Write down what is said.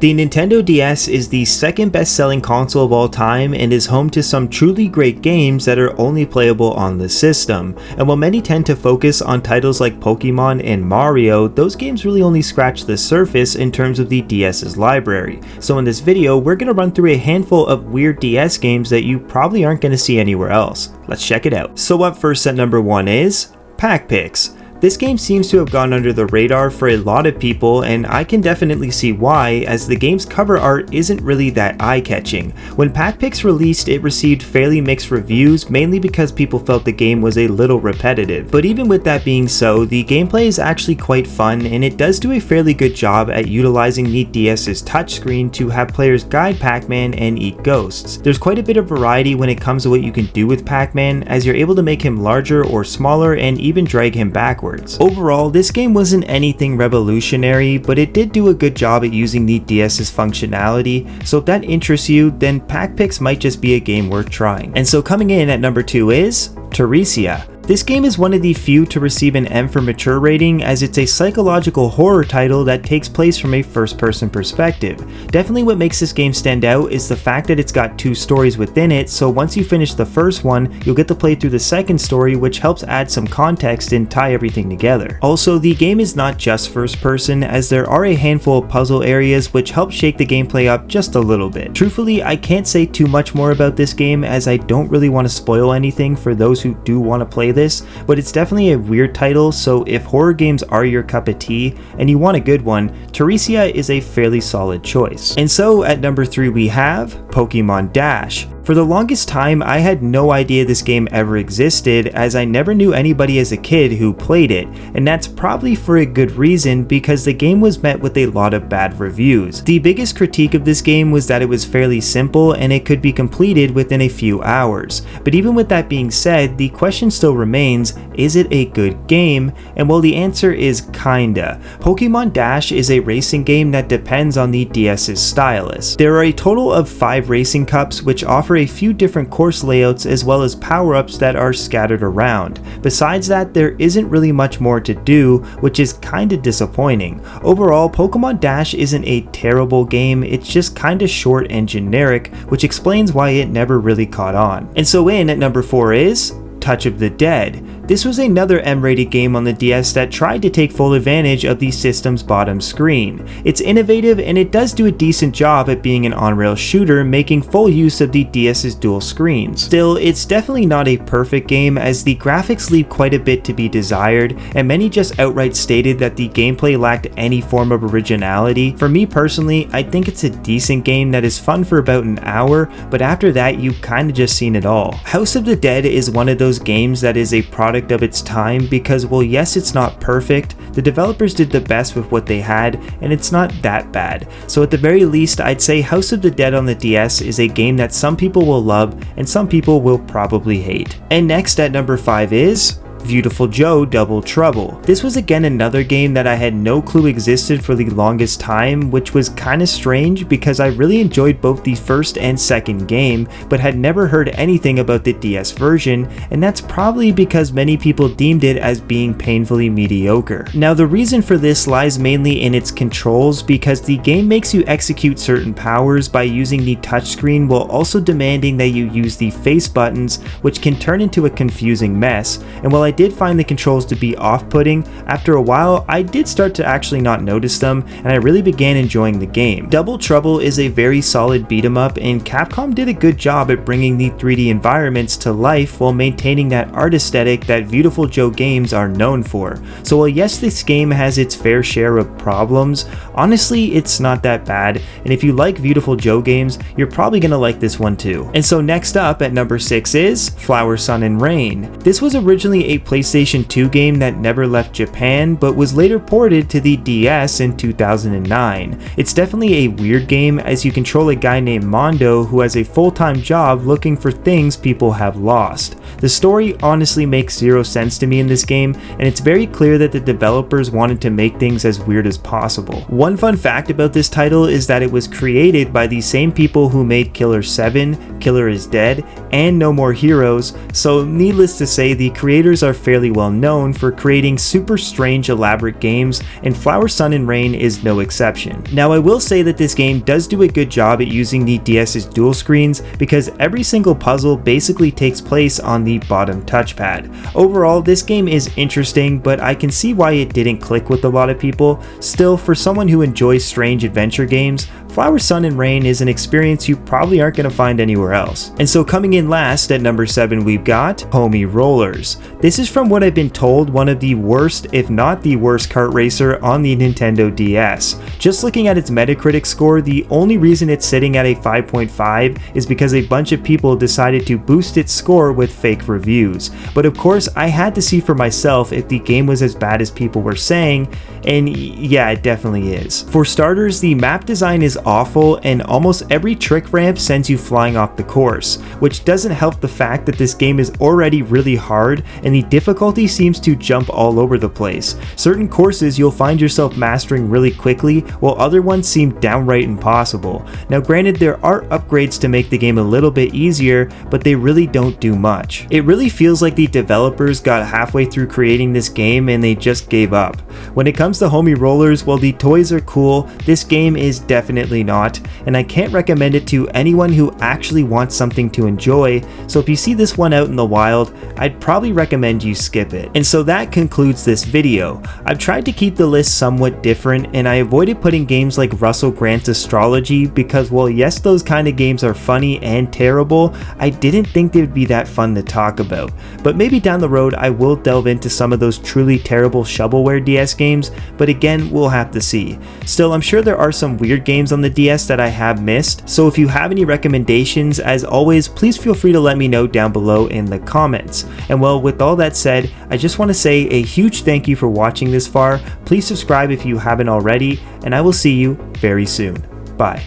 The Nintendo DS is the second best-selling console of all time and is home to some truly great games that are only playable on the system. And while many tend to focus on titles like Pokemon and Mario, those games really only scratch the surface in terms of the DS's library. So in this video, we're going to run through a handful of weird DS games that you probably aren't going to see anywhere else. Let's check it out. So up first at number 1 is Pac-Pix. This game seems to have gone under the radar for a lot of people, and I can definitely see why, as the game's cover art isn't really that eye-catching. When Pac-Pix released, it received fairly mixed reviews, mainly because people felt the game was a little repetitive. But even with that being so, the gameplay is actually quite fun, and it does do a fairly good job at utilizing the DS's touchscreen to have players guide Pac-Man and eat ghosts. There's quite a bit of variety when it comes to what you can do with Pac-Man, as you're able to make him larger or smaller and even drag him backwards. Overall, this game wasn't anything revolutionary, but it did do a good job at using the DS's functionality, so if that interests you, then Pac-Pix might just be a game worth trying. And so coming in at number 2 is Terisia. This game is one of the few to receive an M for Mature rating, as it's a psychological horror title that takes place from a first-person perspective. Definitely what makes this game stand out is the fact that it's got 2 stories within it, so once you finish the first one, you'll get to play through the second story, which helps add some context and tie everything together. Also, the game is not just first-person, as there are a handful of puzzle areas which help shake the gameplay up just a little bit. Truthfully, I can't say too much more about this game, as I don't really want to spoil anything for those who do want to play this, but it's definitely a weird title, so if horror games are your cup of tea and you want a good one, Terisia is a fairly solid choice. And so at number 3 we have Pokemon Dash. For the longest time, I had no idea this game ever existed, as I never knew anybody as a kid who played it, and that's probably for a good reason, because the game was met with a lot of bad reviews. The biggest critique of this game was that it was fairly simple and it could be completed within a few hours. But even with that being said, the question still remains, is it a good game? And well, the answer is kinda. Pokemon Dash is a racing game that depends on the DS's stylus. There are a total of 5 racing cups, which offer a few different course layouts as well as power-ups that are scattered around. Besides that, there isn't really much more to do, which is kinda disappointing. Overall, Pokemon Dash isn't a terrible game, it's just kinda short and generic, which explains why it never really caught on. And so in at number 4 is Touch of the Dead. This was another M-rated game on the DS that tried to take full advantage of the system's bottom screen. It's innovative and it does do a decent job at being an on-rail shooter, making full use of the DS's dual screens. Still, it's definitely not a perfect game, as the graphics leave quite a bit to be desired, and many just outright stated that the gameplay lacked any form of originality. For me personally, I think it's a decent game that is fun for about an hour, but after that you've kinda just seen it all. House of the Dead is one of those games that is a product of its time, because well, yes, it's not perfect, the developers did the best with what they had, and it's not that bad. So at the very least, I'd say House of the Dead on the DS is a game that some people will love and some people will probably hate. And next at number 5 is Viewtiful Joe Double Trouble. This was again another game that I had no clue existed for the longest time, which was kinda strange because I really enjoyed both the first and second game, but had never heard anything about the DS version, and that's probably because many people deemed it as being painfully mediocre. Now the reason for this lies mainly in its controls, because the game makes you execute certain powers by using the touchscreen while also demanding that you use the face buttons, which can turn into a confusing mess. And while I did find the controls to be off-putting, after a while I did start to actually not notice them, and I really began enjoying the game. Double Trouble is a very solid beat 'em up, and Capcom did a good job at bringing the 3D environments to life while maintaining that art aesthetic that Viewtiful Joe games are known for. So while yes, this game has its fair share of problems, honestly it's not that bad, and if you like Viewtiful Joe games, you're probably gonna like this one too. And so next up at number 6 is Flower, Sun and Rain. This was originally a PlayStation 2 game that never left Japan, but was later ported to the DS in 2009. It's definitely a weird game, as you control a guy named Mondo who has a full-time job looking for things people have lost. The story honestly makes zero sense to me in this game, and it's very clear that the developers wanted to make things as weird as possible. One fun fact about this title is that it was created by the same people who made Killer 7, Killer is Dead, and No More Heroes, so needless to say, the creators are fairly well known for creating super strange, elaborate games, and Flower Sun and Rain is no exception. Now, I will say that this game does do a good job at using the DS's dual screens, because every single puzzle basically takes place on the bottom touchpad. Overall, this game is interesting, but I can see why it didn't click with a lot of people. Still, for someone who enjoys strange adventure games, Flower Sun and Rain is an experience you probably aren't going to find anywhere else. And so coming in last at number 7, we've got Homie Rollers. This is, from what I've been told, one of the worst, if not the worst, kart racer on the Nintendo DS. Just looking at its Metacritic score, the only reason it's sitting at a 5.5 is because a bunch of people decided to boost its score with fake reviews. But of course, I had to see for myself if the game was as bad as people were saying, and yeah, it definitely is. For starters, the map design is awful, and almost every trick ramp sends you flying off the course, which doesn't help the fact that this game is already really hard and the difficulty seems to jump all over the place. Certain courses you'll find yourself mastering really quickly, while other ones seem downright impossible. Now granted, there are upgrades to make the game a little bit easier, but they really don't do much. It really feels like the developers got halfway through creating this game and they just gave up. When it comes to Homie Rollers, while the toys are cool, this game is definitely not, and I can't recommend it to anyone who actually wants something to enjoy, so if you see this one out in the wild, I'd probably recommend you skip it. And so that concludes this video. I've tried to keep the list somewhat different, and I avoided putting games like Russell Grant's Astrology because, while yes, those kind of games are funny and terrible, I didn't think they would be that fun to talk about. But maybe down the road I will delve into some of those truly terrible shovelware DS games, but again, we'll have to see. Still, I'm sure there are some weird games on the DS that I have missed, so if you have any recommendations, as always, please feel free to let me know down below in the comments. And well, with all that said, I just want to say a huge thank you for watching this far. Please subscribe if you haven't already, and I will see you very soon. Bye.